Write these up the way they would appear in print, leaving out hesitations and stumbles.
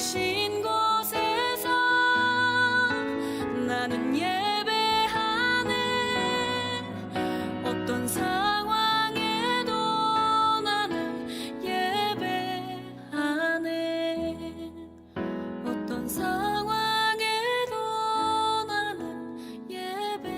계신 곳에서 나는 예배하네. 어떤 상황에도 나는 예배하네. 어떤 상황에도 나는 예배하네.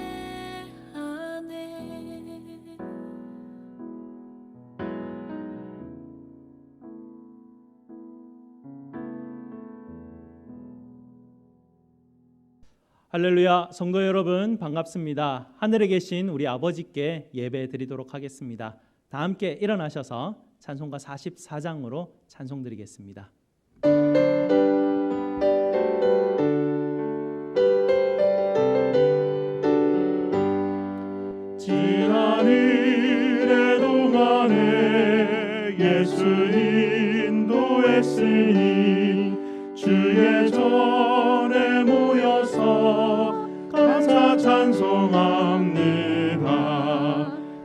할렐루야, 성도 여러분 반갑습니다. 하늘에 계신 우리 아버지께 예배 드리도록 하겠습니다. 다 함께 일어나셔서 찬송가 44장으로 찬송 드리겠습니다. 지하늘의 동안에 예수 인도했으니 주의 전에 모여서 감사 찬송합니다.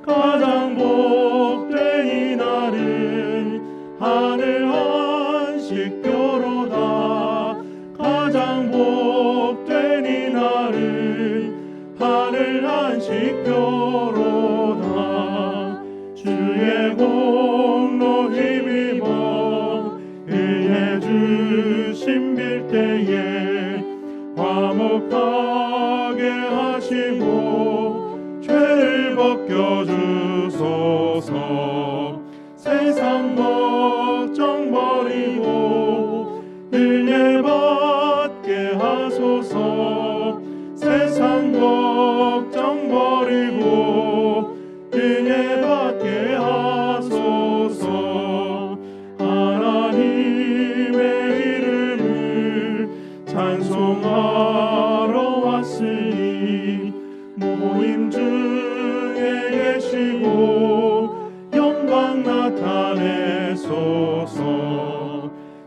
가장 복된 이날은 하늘 안식교로다. 가장 복된 이날은 하늘 안식교로다. 주의 공로 힘입어 의해 주신 빌때에 화목하게 하시고 죄를 벗겨주소서. 세상 걱정 버리고 은혜 받게 하소서. 세상 걱정 버리고 은혜 받게 하소서. 하나님의 이름을 찬송하러 왔으니 모임 중에 계시고 영광 나타내소서.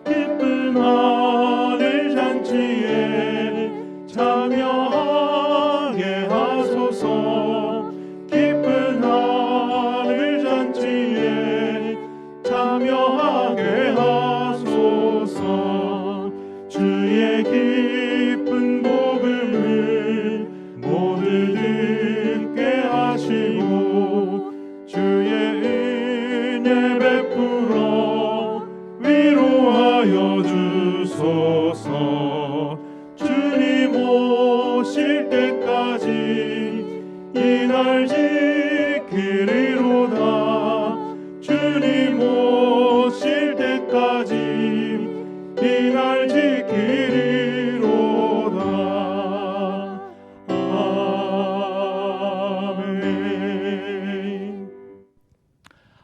기쁜 하늘 잔치에 참여하게 하소서. 기쁜 하늘 잔치에 참여하게 하소서. 주의 기쁜 복음을 모두 듣게 하시고 주의 은혜 베풀어 위로하여 주소서. 주님 오실 때까지 이날 지키리로다. 주님 오실 때까지 이날 지키리로다. 아멘.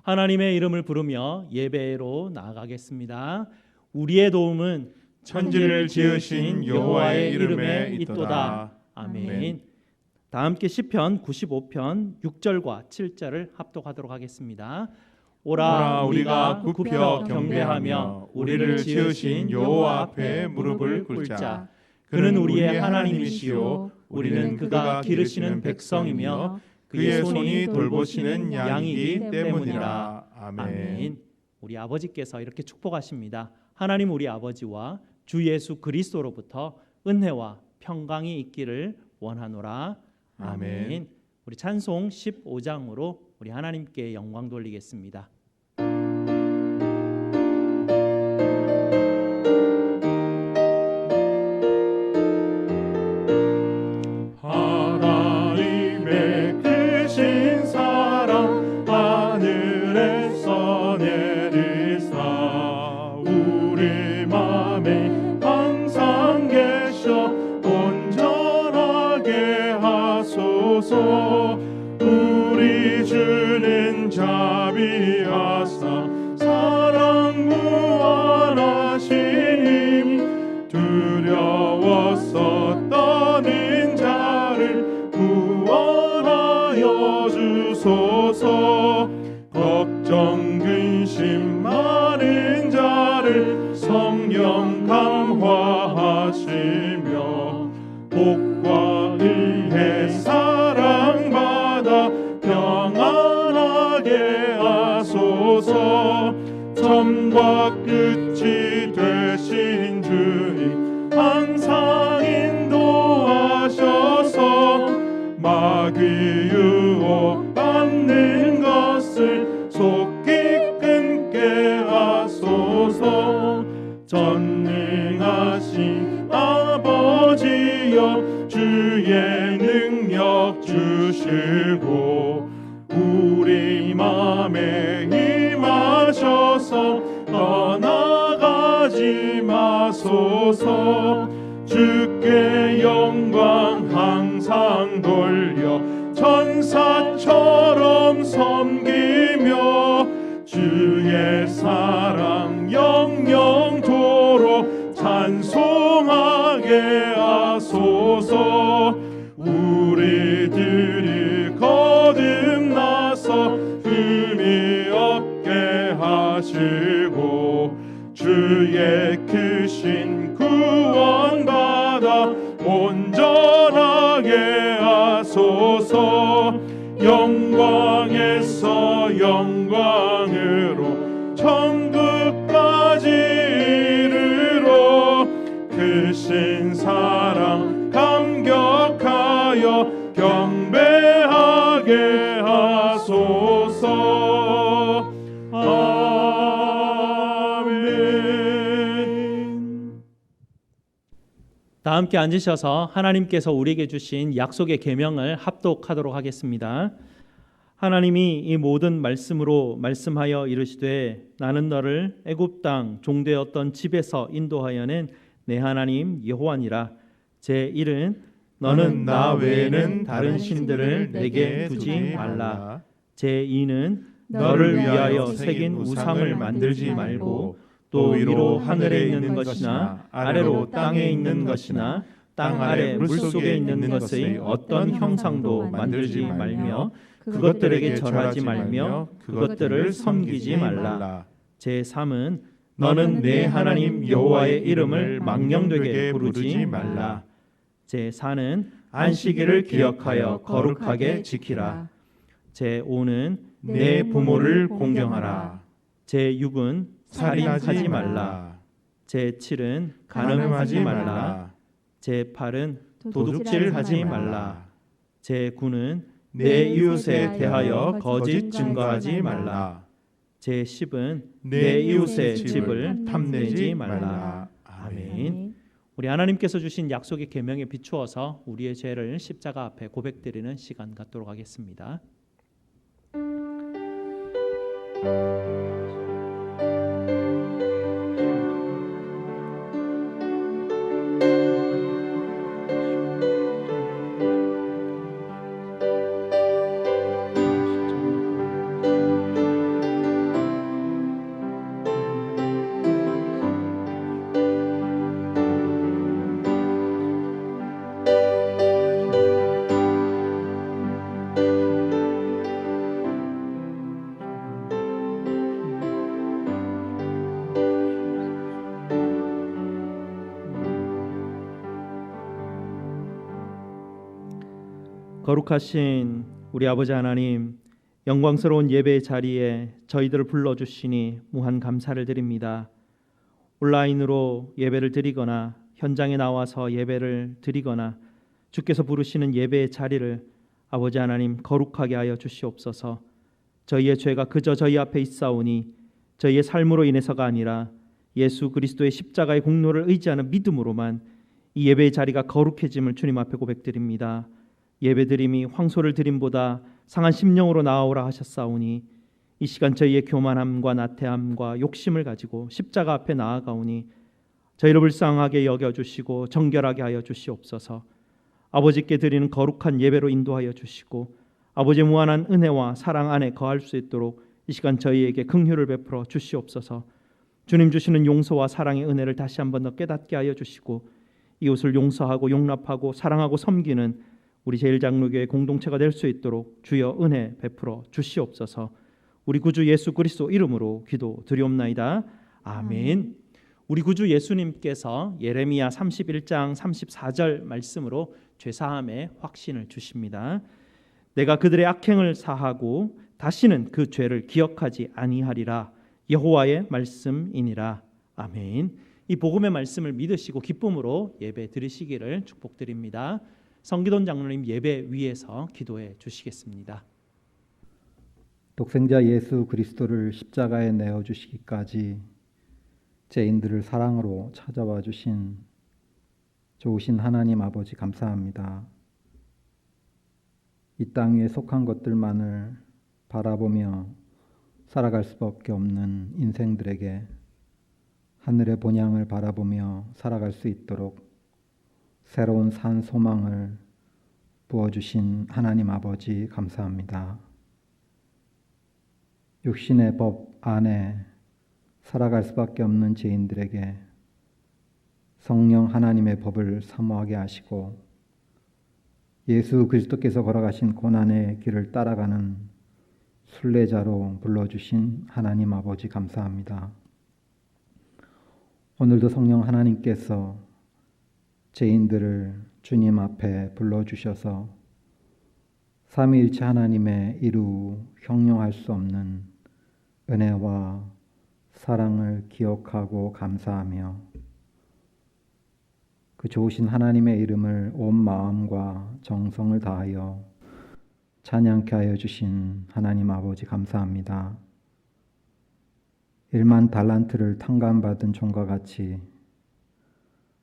하나님의 이름을 부르며 예배로 나아가겠습니다. 우리의 도움은 천지를 지으신 여호와의 이름에 있도다. 아멘. 아멘. 다 함께 시편 95편 6절과 7절을 합독하도록 하겠습니다. 오라 우리가 굽혀 경배하며 우리를 지으신 여호와 앞에 무릎을 꿇자. 그는 우리의 하나님이시요 우리는 그가 기르시는 백성이며 그의 손이 돌보시는 양이기 때문이라. 아멘. 우리 아버지께서 이렇게 축복하십니다. 하나님 우리 아버지와 주 예수 그리스도로부터 은혜와 평강이 있기를 원하노라. 아멘. 우리 찬송 15장으로 우리 하나님께 영광 돌리겠습니다. 하나님의 크신 사랑 하늘에서 내리사 우리 맘에 항상 계셔 온전하게 하소서. 우리 주는 자비하사 사랑 무한하시니 두려워서 떠는 자를 구원하여 주소서. 걱정 근심 많은 자를 성령 감화하시며 복과 의에 사랑받아 평안하게 하소서. 처음과 끝이 되신 주 주님 항상 인도하셔서 마귀 유혹받는 것을 속히 끊게 하소서. 전능하신 아버지여 주의 능력 주시고 우리 맘에 임하셔서 떠나가지 마소서. 주께 영광 항상 돌려 천사처럼 섬기며 주의 사랑 영영토록 찬송하게 하소서. 우리들이 거듭나서 흠이 없게 하시고 주의 크신 구원받아 온전하게 하소서. 영광에서 영광으로 천국까지 이르러 크신 사랑 감격하여 경배하게 하소서. 아멘. 다 함께 앉으셔서 하나님께서 우리에게 주신 약속의 계명을 합독하도록 하겠습니다. 하나님이 이 모든 말씀으로 말씀하여 이르시되 나는 너를 애굽 땅 종되었던 집에서 인도하여낸 내 하나님 여호와니라. 제1은 너는 나 외에는 다른 신들을 내게 두지 말라. 제2는 너를 위하여 새긴 우상을 만들지 말고 또 위로 하늘에 있는 것이나 아래로 땅에 있는 것이나 땅 아래 물속에 있는 것의 어떤 형상도 만들지 말며 그것들에게 절하지 말며 그것들을 섬기지 말라. 제3은 너는 내 하나님 여호와의 이름을 망령되게 부르지 말라. 제4는 안식일을 기억하여 거룩하게 지키라. 제5는 내 부모를 공경하라. 제6은 살인하지 말라. 제7은 간음하지 말라. 제8은 도둑질하지 말라. 제9는 내 이웃에 대하여 거짓 증거하지 말라. 제10은 내 이웃의 집을 탐내지 말라. 아멘. 우리 하나님께서 주신 약속의 계명에 비추어서 우리의 죄를 십자가 앞에 고백드리는 시간 갖도록 하겠습니다. 거룩하신 우리 아버지 하나님, 영광스러운 예배의 자리에 저희들을 불러주시니 무한 감사를 드립니다. 온라인으로 예배를 드리거나 현장에 나와서 예배를 드리거나 주께서 부르시는 예배의 자리를 아버지 하나님 거룩하게 하여 주시옵소서. 저희의 죄가 그저 저희 앞에 있사오니 저희의 삶으로 인해서가 아니라 예수 그리스도의 십자가의 공로를 의지하는 믿음으로만 이 예배의 자리가 거룩해짐을 주님 앞에 고백드립니다. 예배드림이 황소를 드림보다 상한 심령으로 나아오라 하셨사오니 이 시간 저희의 교만함과 나태함과 욕심을 가지고 십자가 앞에 나아가오니 저희를 불쌍하게 여겨주시고 정결하게 하여 주시옵소서. 아버지께 드리는 거룩한 예배로 인도하여 주시고 아버지의 무한한 은혜와 사랑 안에 거할 수 있도록 이 시간 저희에게 긍휼을 베풀어 주시옵소서. 주님 주시는 용서와 사랑의 은혜를 다시 한번 더 깨닫게 하여 주시고 이웃을 용서하고 용납하고 사랑하고 섬기는 우리 제일장로교회 공동체가 될 수 있도록 주여 은혜 베풀어 주시옵소서. 우리 구주 예수 그리스도 이름으로 기도드리옵나이다. 아멘. 우리 구주 예수님께서 예레미야 31장 34절 말씀으로 죄사함의 확신을 주십니다. 내가 그들의 악행을 사하고 다시는 그 죄를 기억하지 아니하리라. 여호와의 말씀이니라. 아멘. 이 복음의 말씀을 믿으시고 기쁨으로 예배 드리시기를 축복드립니다. 성기돈 장로님 예배 위에서 기도해 주시겠습니다. 독생자 예수 그리스도를 십자가에 내어 주시기까지 죄인들을 사랑으로 찾아와 주신 좋으신 하나님 아버지 감사합니다. 이 땅 위에 속한 것들만을 바라보며 살아갈 수밖에 없는 인생들에게 하늘의 본향을 바라보며 살아갈 수 있도록 새로운 산 소망을 부어주신 하나님 아버지 감사합니다. 육신의 법 안에 살아갈 수밖에 없는 죄인들에게 성령 하나님의 법을 사모하게 하시고 예수 그리스도께서 걸어가신 고난의 길을 따라가는 순례자로 불러주신 하나님 아버지 감사합니다. 오늘도 성령 하나님께서 죄인들을 주님 앞에 불러주셔서 삼위일체 하나님의 이루 형용할 수 없는 은혜와 사랑을 기억하고 감사하며 그 좋으신 하나님의 이름을 온 마음과 정성을 다하여 찬양케 하여 주신 하나님 아버지 감사합니다. 1만 달란트를 탕감받은 종과 같이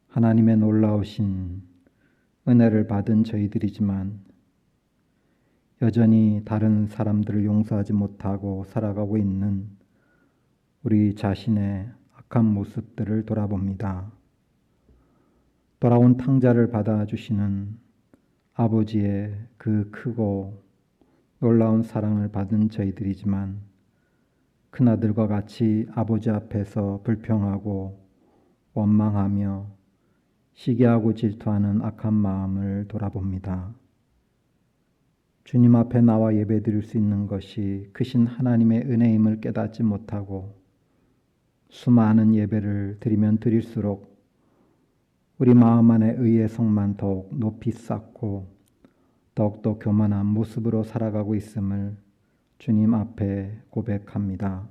하나님의 놀라우신 은혜를 받은 저희들이지만 여전히 다른 사람들을 용서하지 못하고 살아가고 있는 우리 자신의 악한 모습들을 돌아봅니다. 돌아온 탕자를 받아주시는 아버지의 그 크고 놀라운 사랑을 받은 저희들이지만 큰아들과 같이 아버지 앞에서 불평하고 원망하며 시기하고 질투하는 악한 마음을 돌아봅니다. 주님 앞에 나와 예배드릴 수 있는 것이 크신 하나님의 은혜임을 깨닫지 못하고 수많은 예배를 드리면 드릴수록 우리 마음 안에 의의 성만 더욱 높이 쌓고 더욱더 교만한 모습으로 살아가고 있음을 주님 앞에 고백합니다.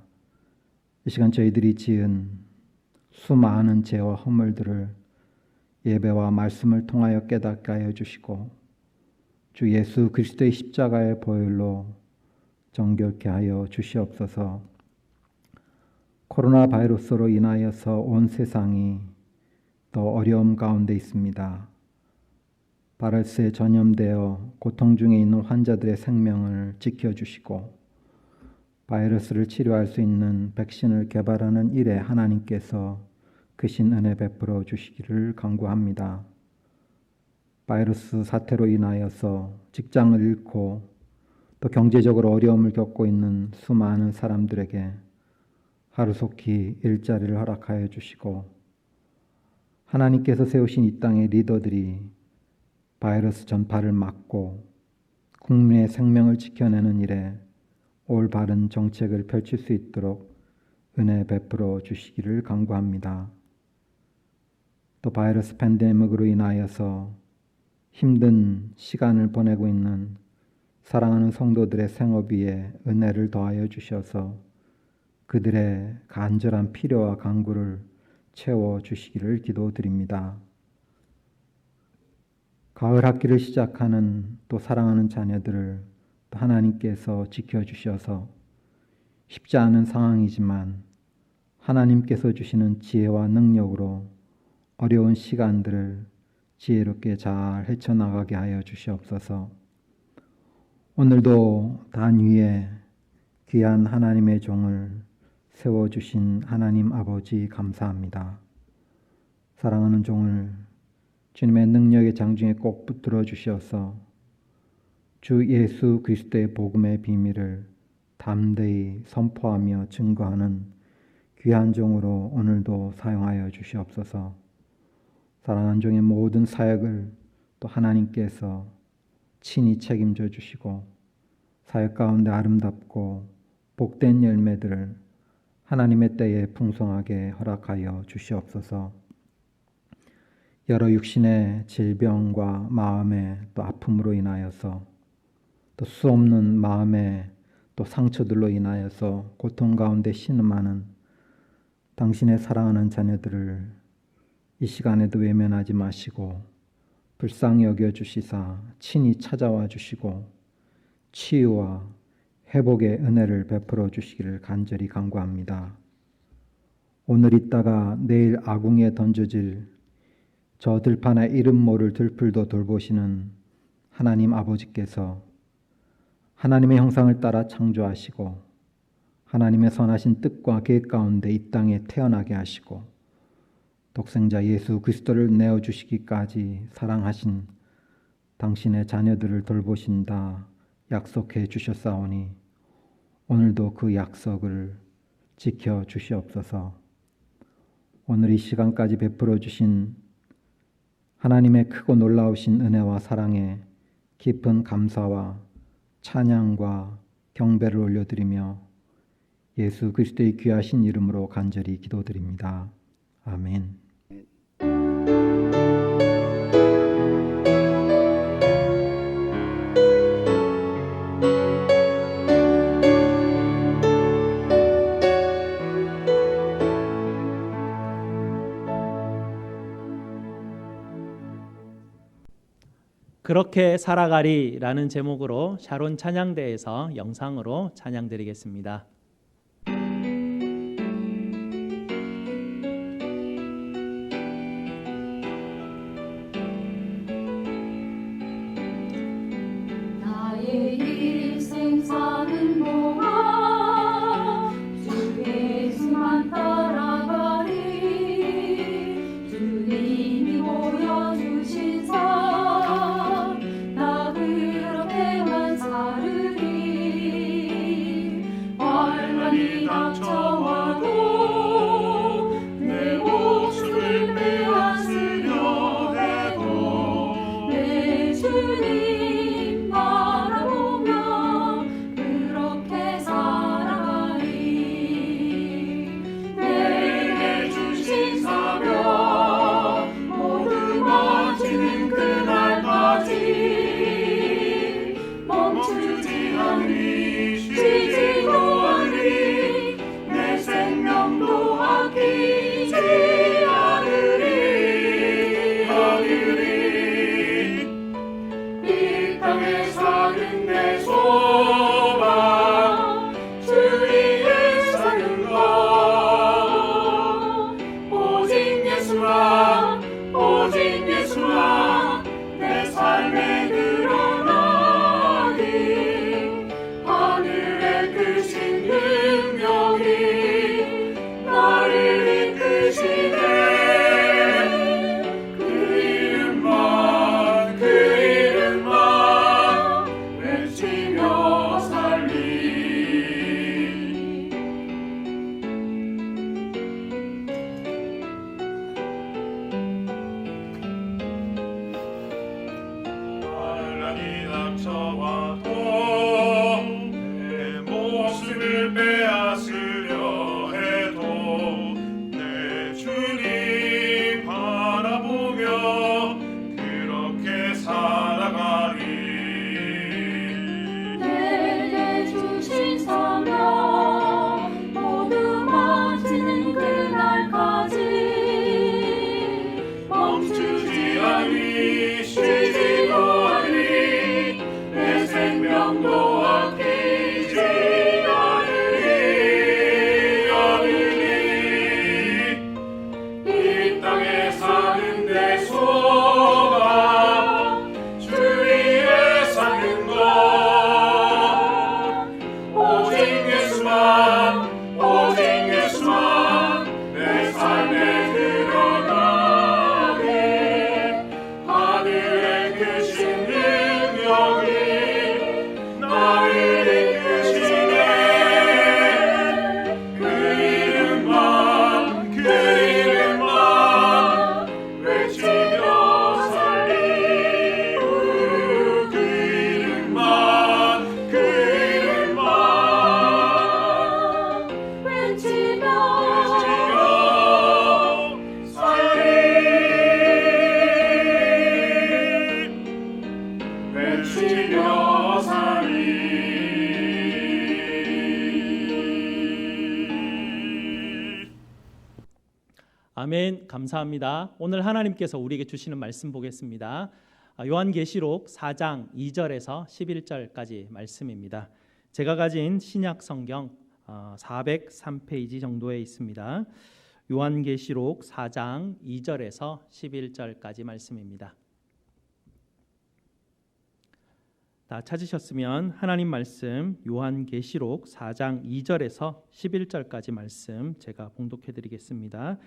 이 시간 저희들이 지은 수많은 죄와 허물들을 예배와 말씀을 통하여 깨닫게 하여 주시고 주 예수 그리스도의 십자가의 보혈로 정결케 하여 주시옵소서. 코로나 바이러스로 인하여서 온 세상이 더 어려움 가운데 있습니다. 바이러스에 전염되어 고통 중에 있는 환자들의 생명을 지켜주시고 바이러스를 치료할 수 있는 백신을 개발하는 일에 하나님께서 크신 은혜 베풀어 주시기를 간구합니다. 바이러스 사태로 인하여서 직장을 잃고 또 경제적으로 어려움을 겪고 있는 수많은 사람들에게 하루속히 일자리를 허락하여 주시고 하나님께서 세우신 이 땅의 리더들이 바이러스 전파를 막고 국민의 생명을 지켜내는 일에 올바른 정책을 펼칠 수 있도록 은혜 베풀어 주시기를 간구합니다. 또 바이러스 팬데믹으로 인하여서 힘든 시간을 보내고 있는 사랑하는 성도들의 생업 위에 은혜를 더하여 주셔서 그들의 간절한 필요와 간구를 채워 주시기를 기도드립니다. 가을 학기를 시작하는 또 사랑하는 자녀들을 또 하나님께서 지켜주셔서 쉽지 않은 상황이지만 하나님께서 주시는 지혜와 능력으로 어려운 시간들을 지혜롭게 잘 헤쳐나가게 하여 주시옵소서. 오늘도 단 위에 귀한 하나님의 종을 세워주신 하나님 아버지 감사합니다. 사랑하는 종을 주님의 능력의 장중에 꼭 붙들어 주셔서 주 예수 그리스도의 복음의 비밀을 담대히 선포하며 증거하는 귀한 종으로 오늘도 사용하여 주시옵소서. 사랑하는 종의 모든 사역을 또 하나님께서 친히 책임져 주시고 사역 가운데 아름답고 복된 열매들을 하나님의 때에 풍성하게 허락하여 주시옵소서. 여러 육신의 질병과 마음의 또 아픔으로 인하여서 또 수없는 마음의 또 상처들로 인하여서 고통 가운데 신음하는 당신의 사랑하는 자녀들을 이 시간에도 외면하지 마시고 불쌍히 여겨 주시사 친히 찾아와 주시고 치유와 회복의 은혜를 베풀어 주시기를 간절히 간구합니다. 오늘 있다가 내일 아궁이에 던져질 저 들판에 이름 모를 들풀도 돌보시는 하나님 아버지께서 하나님의 형상을 따라 창조하시고 하나님의 선하신 뜻과 계획 가운데 이 땅에 태어나게 하시고 독생자 예수 그리스도를 내어주시기까지 사랑하신 당신의 자녀들을 돌보신다 약속해 주셨사오니 오늘도 그 약속을 지켜 주시옵소서. 오늘 이 시간까지 베풀어 주신 하나님의 크고 놀라우신 은혜와 사랑에 깊은 감사와 찬양과 경배를 올려드리며 예수 그리스도의 귀하신 이름으로 간절히 기도드립니다. 아멘. 그렇게 살아가리라는 제목으로 샤론 찬양대에서 영상으로 찬양드리겠습니다. 나의 일생 사는 동안 주 예수만 따라가리. 주님이 보여주신 삶 나 그렇게만 살으리. 환란이 닥쳐와도 내 목숨을 빼앗으려 해도 내 주님 바라보며 그렇게 살아가리. 내게 주신 사명 모두 마치는 그날까지 멈추지 않으리. 쉬지도 않으리. 내 생명도 아끼지 않으리. 이 땅에 사는 내 소망 주 위에 사는 것 오직 예수라. 오직 예수라. 내 삶에 드러나니 하늘의 크신 능력이 나를 이끄시네. 그 이름만 외치며 살리. 아멘. 감사합니다. 오늘 하나님께서 우리에게 주시는 말씀 보겠습니다. 요한계시록 4장 2절에서 11절까지 말씀입니다. 제가 가진 신약 성경 403페이지 정도에 있습니다. 요한계시록 4장 2절에서 11절까지 말씀입니다. 다 찾으셨으면 하나님 말씀 요한계시록 4장 2절에서 11절까지 말씀 제가 봉독해 드리겠습니다.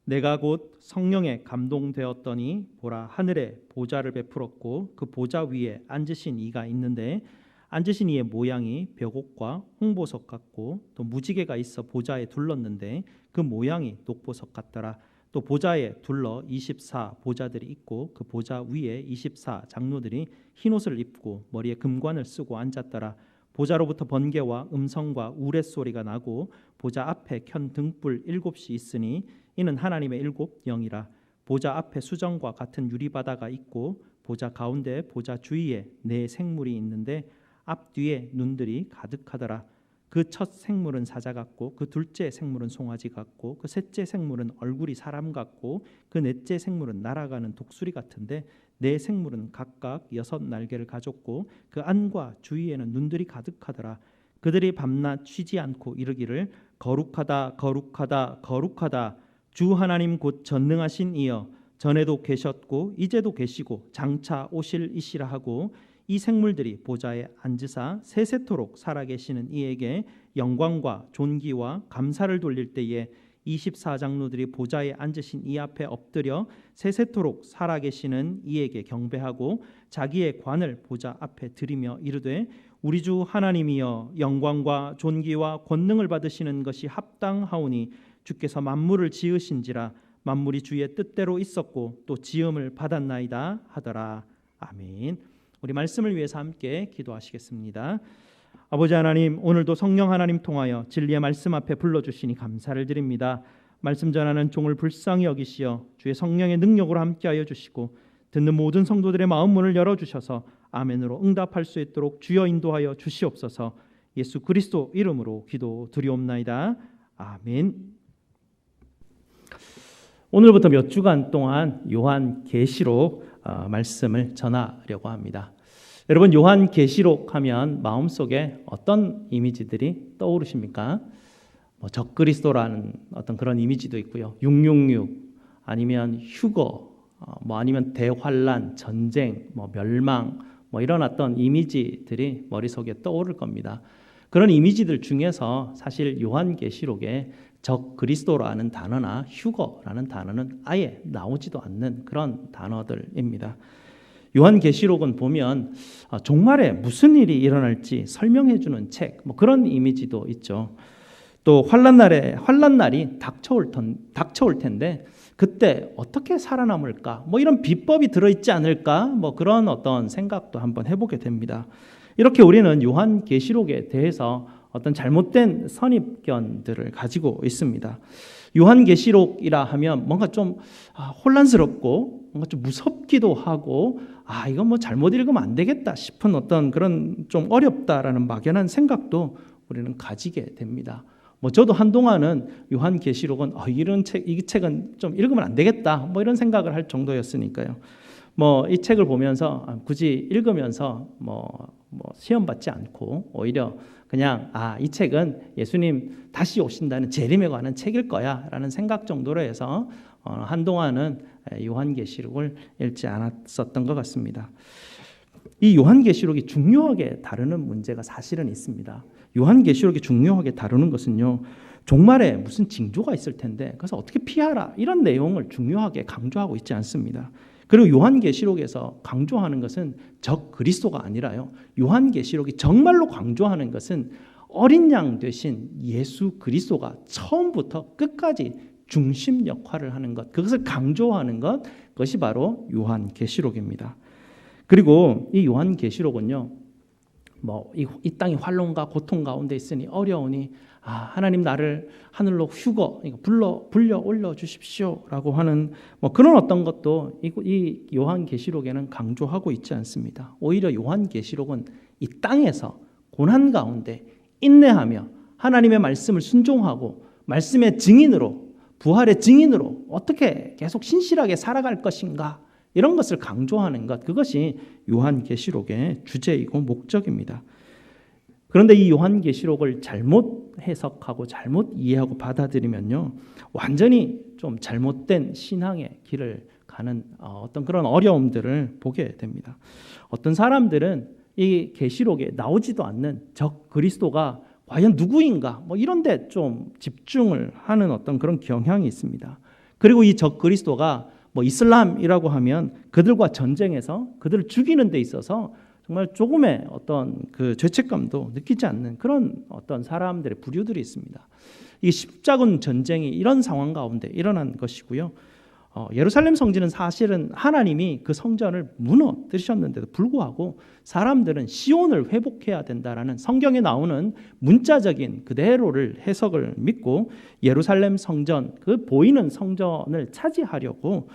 내가 곧 성령에 감동되었더니 보라, 하늘에 보좌를 베풀었고 그 보좌 위에 앉으신 이가 있는데 앉으신 이의 모양이 벽옥과 홍보석 같고 또 무지개가 있어 보좌에 둘렀는데 그 모양이 녹보석 같더라. 또 보좌에 둘러 24 보좌들이 있고 그 보좌 위에 24 장로들이 흰옷을 입고 머리에 금관을 쓰고 앉았더라. 보좌로부터 번개와 음성과 우레소리가 나고 보좌 앞에 켠 등불 7이 있으니 이는 하나님의 7 영이라. 보좌 앞에 수정과 같은 유리바다가 있고 보좌 가운데 보좌 주위에 4 생물이 있는데 앞뒤에 눈들이 가득하더라. 그 첫 생물은 사자 같고 그 둘째 생물은 송아지 같고 그 셋째 생물은 얼굴이 사람 같고 그 넷째 생물은 날아가는 독수리 같은데 4 생물은 각각 6 날개를 가졌고 그 안과 주위에는 눈들이 가득하더라. 그들이 밤낮 쉬지 않고 이르기를 거룩하다 거룩하다 거룩하다 주 하나님 곧 전능하신 이여 전에도 계셨고 이제도 계시고 장차 오실 이시라 하고 이 생물들이 보좌에 앉으사 세세토록 살아계시는 이에게 영광과 존귀와 감사를 돌릴 때에 24장로들이 보좌에 앉으신 이 앞에 엎드려 세세토록 살아계시는 이에게 경배하고 자기의 관을 보좌 앞에 들이며 이르되 우리 주 하나님이여 영광과 존귀와 권능을 받으시는 것이 합당하오니 주께서 만물을 지으신지라 만물이 주의 뜻대로 있었고 또 지음을 받았나이다 하더라. 아멘. 우리 말씀을 위해서 함께 기도하시겠습니다. 아버지 하나님, 오늘도 성령 하나님 통하여 진리의 말씀 앞에 불러주시니 감사를 드립니다. 말씀 전하는 종을 불쌍히 여기시어 주의 성령의 능력으로 함께하여 주시고 듣는 모든 성도들의 마음 문을 열어주셔서 아멘으로 응답할 수 있도록 주여 인도하여 주시옵소서. 예수 그리스도 이름으로 기도드리옵나이다. 아멘. 오늘부터 몇 주간 동안 요한계시록 말씀을 전하려고 합니다. 여러분, 요한계시록 하면 마음속에 어떤 이미지들이 떠오르십니까? 적그리스도라는 어떤 그런 이미지도 있고요. 666 아니면 휴거, 아니면 대환란, 전쟁, 멸망, 이런 어떤 이미지들이 머릿속에 떠오를 겁니다. 그런 이미지들 중에서 사실 요한계시록에 적그리스도라는 단어나 휴거라는 단어는 아예 나오지도 않는 그런 단어들입니다. 요한계시록은 보면 종말에 무슨 일이 일어날지 설명해 주는 책, 그런 이미지도 있죠. 또 환란날이 닥쳐올 텐데 그때 어떻게 살아남을까? 이런 비법이 들어있지 않을까? 그런 어떤 생각도 한번 해보게 됩니다. 이렇게 우리는 요한계시록에 대해서 어떤 잘못된 선입견들을 가지고 있습니다. 요한계시록이라 하면 뭔가 좀 혼란스럽고 뭔가 좀 무섭기도 하고 이건 잘못 읽으면 안 되겠다 싶은 어떤 그런 좀 어렵다라는 막연한 생각도 우리는 가지게 됩니다. 저도 한동안은 요한계시록은 이 책은 좀 읽으면 안 되겠다 이런 생각을 할 정도였으니까요. 이 책을 보면서 굳이 읽으면서 시험 받지 않고 오히려 그냥 이 책은 예수님 다시 오신다는 재림에 관한 책일 거야라는 생각 정도로 해서 한동안은 요한계시록을 읽지 않았었던 것 같습니다. 이 요한계시록이 중요하게 다루는 문제가 사실은 있습니다. 요한계시록이 중요하게 다루는 것은요, 종말에 무슨 징조가 있을 텐데 그래서 어떻게 피하라 이런 내용을 중요하게 강조하고 있지 않습니다. 그리고 요한계시록에서 강조하는 것은 적그리스도가 아니라요, 요한계시록이 정말로 강조하는 것은 어린 양 되신 예수 그리스도가 처음부터 끝까지 중심 역할을 하는 것, 그것을 강조하는 것, 그것이 바로 요한계시록입니다. 그리고 이 요한계시록은요, 이 땅이 환난과 고통 가운데 있으니 어려우니 하나님 나를 하늘로 휴거 불러 올려 주십시오라고 하는 그런 어떤 것도 이 요한계시록에는 강조하고 있지 않습니다. 오히려 요한계시록은 이 땅에서 고난 가운데 인내하며 하나님의 말씀을 순종하고 말씀의 증인으로 부활의 증인으로 어떻게 계속 신실하게 살아갈 것인가, 이런 것을 강조하는 것, 그것이 요한계시록의 주제이고 목적입니다. 그런데 이 요한계시록을 잘못 해석하고 잘못 이해하고 받아들이면요, 완전히 좀 잘못된 신앙의 길을 가는 어떤 그런 어려움들을 보게 됩니다. 어떤 사람들은 이 계시록에 나오지도 않는 적 그리스도가 과연 누구인가, 이런 데 좀 집중을 하는 어떤 그런 경향이 있습니다. 그리고 이 적 그리스도가 이슬람이라고 하면 그들과 전쟁해서 그들을 죽이는 데 있어서 정말 조금의 어떤 그 죄책감도 느끼지 않는 그런 어떤 사람들의 부류들이 있습니다. 이 십자군 전쟁이 이런 상황 가운데 일어난 것이고요. 예루살렘 성전은 사실은 하나님이 그 성전을 무너뜨리셨는데도 불구하고 사람들은 시온을 회복해야 된다라는 성경에 나오는 문자적인 그대로를 해석을 믿고 예루살렘 성전, 그 보이는 성전을 차지하려고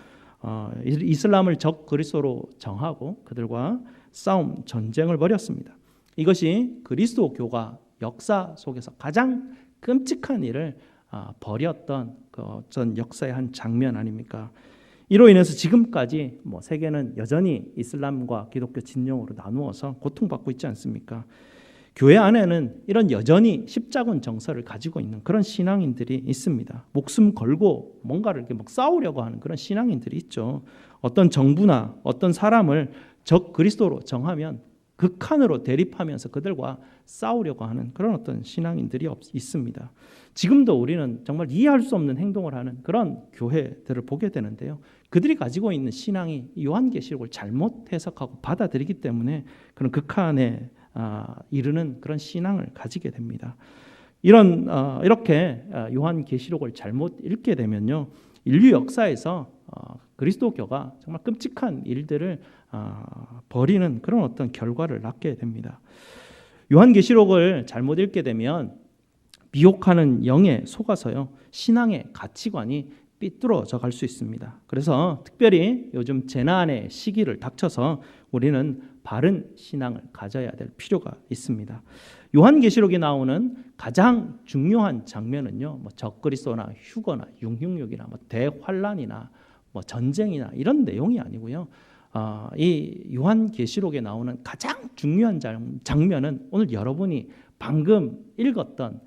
이슬람을 적 그리스도로 정하고 그들과 싸움, 전쟁을 벌였습니다. 이것이 그리스도교가 역사 속에서 가장 끔찍한 일을 벌였던 그 어떤 역사의 한 장면 아닙니까? 이로 인해서 지금까지 세계는 여전히 이슬람과 기독교 진영으로 나누어서 고통받고 있지 않습니까? 교회 안에는 이런 여전히 십자군 정서를 가지고 있는 그런 신앙인들이 있습니다. 목숨 걸고 뭔가를 이렇게 싸우려고 하는 그런 신앙인들이 있죠. 어떤 정부나 어떤 사람을 적 그리스도로 정하면 극한으로 대립하면서 그들과 싸우려고 하는 그런 어떤 신앙인들이 있습니다. 지금도 우리는 정말 이해할 수 없는 행동을 하는 그런 교회들을 보게 되는데요. 그들이 가지고 있는 신앙이 요한계시록을 잘못 해석하고 받아들이기 때문에 그런 극한에 이르는 그런 신앙을 가지게 됩니다. 이렇게 요한계시록을 잘못 읽게 되면요, 인류 역사에서 그리스도교가 정말 끔찍한 일들을 벌이는 그런 어떤 결과를 낳게 됩니다. 요한계시록을 잘못 읽게 되면 미혹하는 영에 속아서요, 신앙의 가치관이 삐뚤어져 갈 수 있습니다. 그래서 특별히 요즘 재난의 시기를 닥쳐서 우리는 바른 신앙을 가져야 될 필요가 있습니다. 요한계시록에 나오는 가장 중요한 장면은요, 적그리스도나 휴거나 융흉욕이나 대환란이나 전쟁이나 이런 내용이 아니고요. 이 요한계시록에 나오는 가장 중요한 장면은 오늘 여러분이 방금 읽었던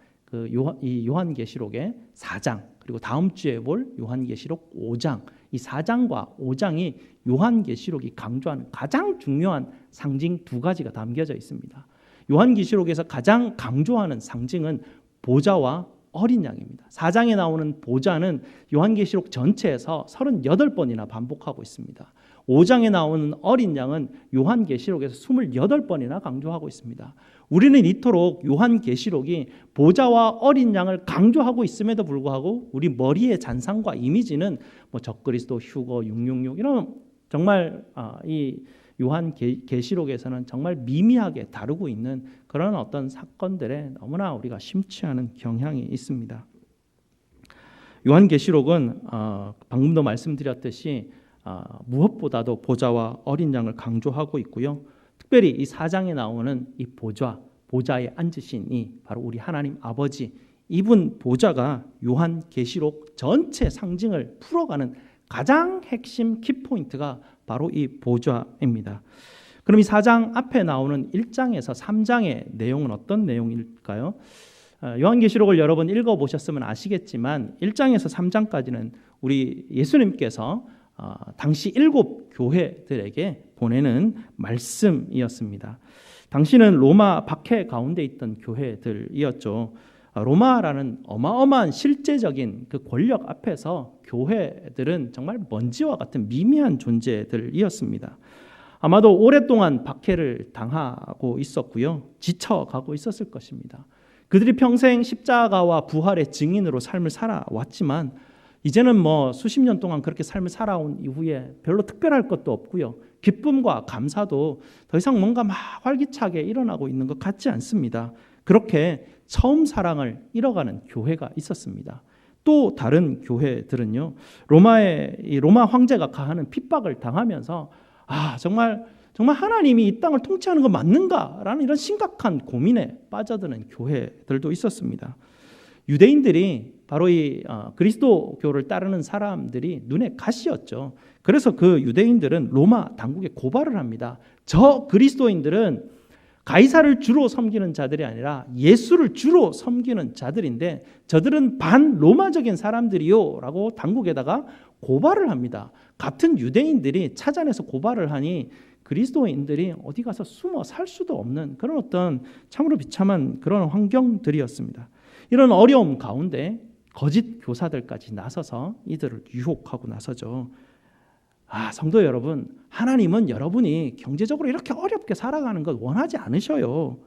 이 요한계시록의 4장, 그리고 다음 주에 볼 요한계시록 5장, 이 4장과 5장이 요한계시록이 강조하는 가장 중요한 상징 두 가지가 담겨져 있습니다. 요한계시록에서 가장 강조하는 상징은 보좌와 어린 양입니다. 4장에 나오는 보좌는 요한계시록 전체에서 38번이나 반복하고 있습니다. 5장에 나오는 어린 양은 요한계시록에서 28번이나 강조하고 있습니다. 우리는 이토록 요한계시록이 보좌와 어린 양을 강조하고 있음에도 불구하고 우리 머리의 잔상과 이미지는 적그리스도, 휴거, 666 이런 정말 이 요한계시록에서는 정말 미미하게 다루고 있는 그런 어떤 사건들에 너무나 우리가 심취하는 경향이 있습니다. 요한계시록은 방금도 말씀드렸듯이 무엇보다도 보좌와 어린 양을 강조하고 있고요. 특별히 이 4장에 나오는 이 보좌에 앉으신 이 바로 우리 하나님 아버지, 이분 보좌가 요한계시록 전체 상징을 풀어가는 가장 핵심 키포인트가 바로 이 보좌입니다. 그럼 이 4장 앞에 나오는 1장에서 3장의 내용은 어떤 내용일까요? 요한계시록을 여러 번 읽어보셨으면 아시겠지만 1장에서 3장까지는 우리 예수님께서 당시 7 교회들에게 보내는 말씀이었습니다. 당시는 로마 박해 가운데 있던 교회들이었죠. 로마라는 어마어마한 실제적인 그 권력 앞에서 교회들은 정말 먼지와 같은 미미한 존재들이었습니다. 아마도 오랫동안 박해를 당하고 있었고요, 지쳐가고 있었을 것입니다. 그들이 평생 십자가와 부활의 증인으로 삶을 살아왔지만 이제는 수십 년 동안 그렇게 삶을 살아온 이후에 별로 특별할 것도 없고요, 기쁨과 감사도 더 이상 뭔가 막 활기차게 일어나고 있는 것 같지 않습니다. 그렇게 처음 사랑을 잃어가는 교회가 있었습니다. 또 다른 교회들은요, 로마 황제가 가하는 핍박을 당하면서 정말 하나님이 이 땅을 통치하는 거 맞는가라는 이런 심각한 고민에 빠져드는 교회들도 있었습니다. 유대인들이 바로 이 그리스도교를 따르는 사람들이 눈에 가시였죠. 그래서 그 유대인들은 로마 당국에 고발을 합니다. 저 그리스도인들은 가이사를 주로 섬기는 자들이 아니라 예수를 주로 섬기는 자들인데 저들은 반로마적인 사람들이요 라고 당국에다가 고발을 합니다. 같은 유대인들이 찾아내서 고발을 하니 그리스도인들이 어디 가서 숨어 살 수도 없는 그런 어떤 참으로 비참한 그런 환경들이었습니다. 이런 어려움 가운데 거짓 교사들까지 나서서 이들을 유혹하고 나서죠. 성도 여러분, 하나님은 여러분이 경제적으로 이렇게 어렵게 살아가는 것 원하지 않으셔요.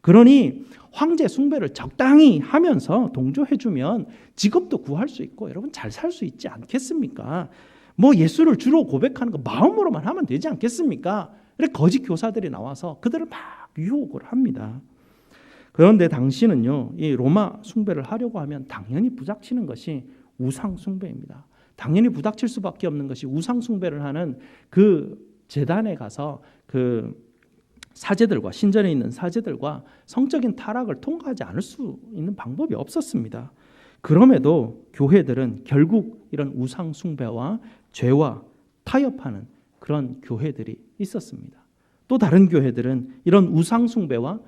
그러니 황제 숭배를 적당히 하면서 동조해주면 직업도 구할 수 있고 여러분 잘 살 수 있지 않겠습니까? 뭐 예수를 주로 고백하는 거 마음으로만 하면 되지 않겠습니까? 이렇게 거짓 교사들이 나와서 그들을 막 유혹을 합니다. 그런데 당시는요, 이 로마 숭배를 하려고 하면 당연히 부닥치는 것이 우상 숭배입니다. 당연히 부닥칠 수밖에 없는 것이 우상 숭배를 하는 그 제단에 가서 그 사제들과 신전에 있는 사제들과 성적인 타락을 통과하지 않을 수 있는 방법이 없었습니다. 그럼에도 교회들은 결국 이런 우상 숭배와 죄와 타협하는 그런 교회들이 있었습니다. 또 다른 교회들은 이런 우상 숭배와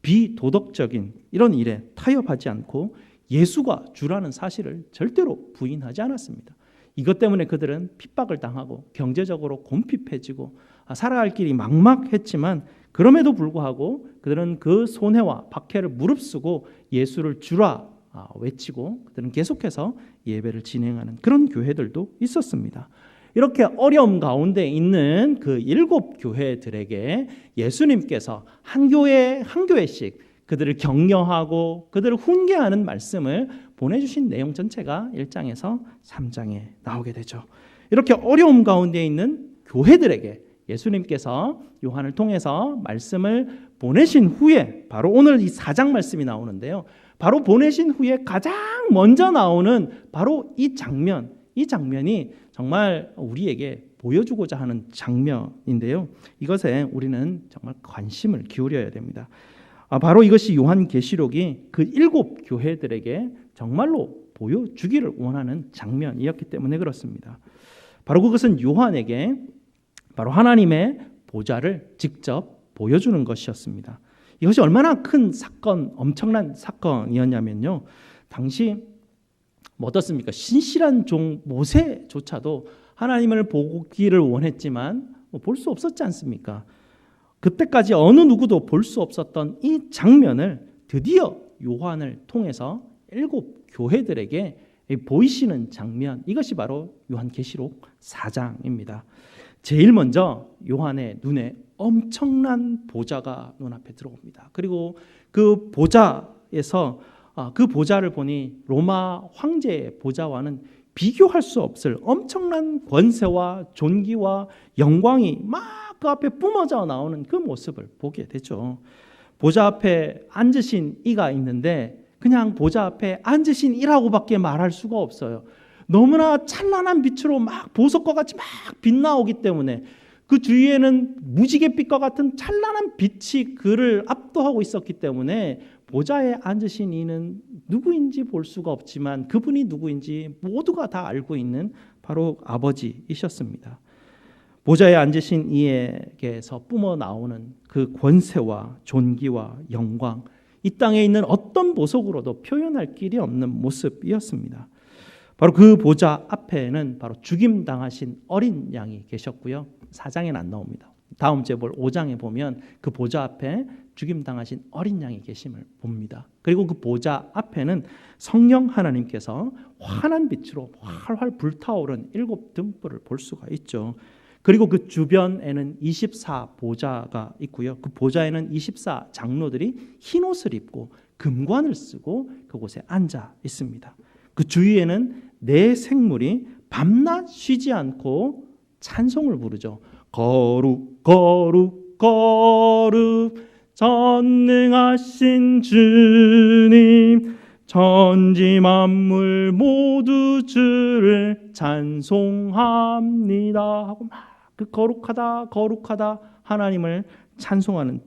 비도덕적인 이런 일에 타협하지 않고 예수가 주라는 사실을 절대로 부인하지 않았습니다. 이것 때문에 그들은 핍박을 당하고 경제적으로 곤핍해지고 살아갈 길이 막막했지만 그럼에도 불구하고 그들은 그 손해와 박해를 무릅쓰고 예수를 주라 외치고 그들은 계속해서 예배를 진행하는 그런 교회들도 있었습니다. 이렇게 어려움 가운데 있는 그 7 교회들에게 예수님께서 한 교회 한 교회씩 그들을 격려하고 그들을 훈계하는 말씀을 보내주신 내용 전체가 1장에서 3장에 나오게 되죠. 이렇게 어려움 가운데 있는 교회들에게 예수님께서 요한을 통해서 말씀을 보내신 후에 바로 오늘 이 4장 말씀이 나오는데요. 바로 보내신 후에 가장 먼저 나오는 바로 이 장면이 정말 우리에게 보여주고자 하는 장면인데요. 이것에 우리는 정말 관심을 기울여야 됩니다. 바로 이것이 요한계시록이 그 7 교회들에게 정말로 보여주기를 원하는 장면이었기 때문에 그렇습니다. 바로 그것은 요한에게 바로 하나님의 보좌를 직접 보여주는 것이었습니다. 이것이 얼마나 큰 사건, 엄청난 사건이었냐면요. 당시 어떻습니까? 신실한 종 모세조차도 하나님을 보기를 원했지만 볼 수 없었지 않습니까? 그때까지 어느 누구도 볼 수 없었던 이 장면을 드디어 요한을 통해서 7 교회들에게 보이시는 장면, 이것이 바로 요한계시록 4장입니다. 제일 먼저 요한의 눈에 엄청난 보좌가 눈앞에 들어옵니다. 그리고 그 보좌에서 그 보좌를 보니 로마 황제의 보좌와는 비교할 수 없을 엄청난 권세와 존귀와 영광이 막 그 앞에 뿜어져 나오는 그 모습을 보게 되죠. 보좌 앞에 앉으신 이가 있는데 그냥 보좌 앞에 앉으신 이라고밖에 말할 수가 없어요. 너무나 찬란한 빛으로 막 보석과 같이 막 빛나오기 때문에 그 주위에는 무지갯빛과 같은 찬란한 빛이 그를 압도하고 있었기 때문에 보좌에 앉으신 이는 누구인지 볼 수가 없지만 그분이 누구인지 모두가 다 알고 있는 바로 아버지이셨습니다. 보좌에 앉으신 이에게서 뿜어 나오는 그 권세와 존귀와 영광, 이 땅에 있는 어떤 보석으로도 표현할 길이 없는 모습이었습니다. 바로 그 보좌 앞에는 바로 죽임당하신 어린 양이 계셨고요. 4장에는 안 나옵니다. 다음 주에 볼 5장에 보면 그 보좌 앞에 죽임당하신 어린 양이 계심을 봅니다. 그리고 그 보좌 앞에는 성령 하나님께서 환한 빛으로 활활 불타오른 7 등불을 볼 수가 있죠. 그리고 그 주변에는 24 보좌가 있고요. 그 보좌에는 24 장로들이 흰 옷을 입고 금관을 쓰고 그곳에 앉아 있습니다. 그 주위에는 4 생물이 밤낮 쉬지 않고 찬송을 부르죠. 거룩 거룩 거룩 전능하신 주님, 천지 만물 모두 주를 찬송합니다 하고 막 그 거룩하다 거룩하다 하나님을 찬송하는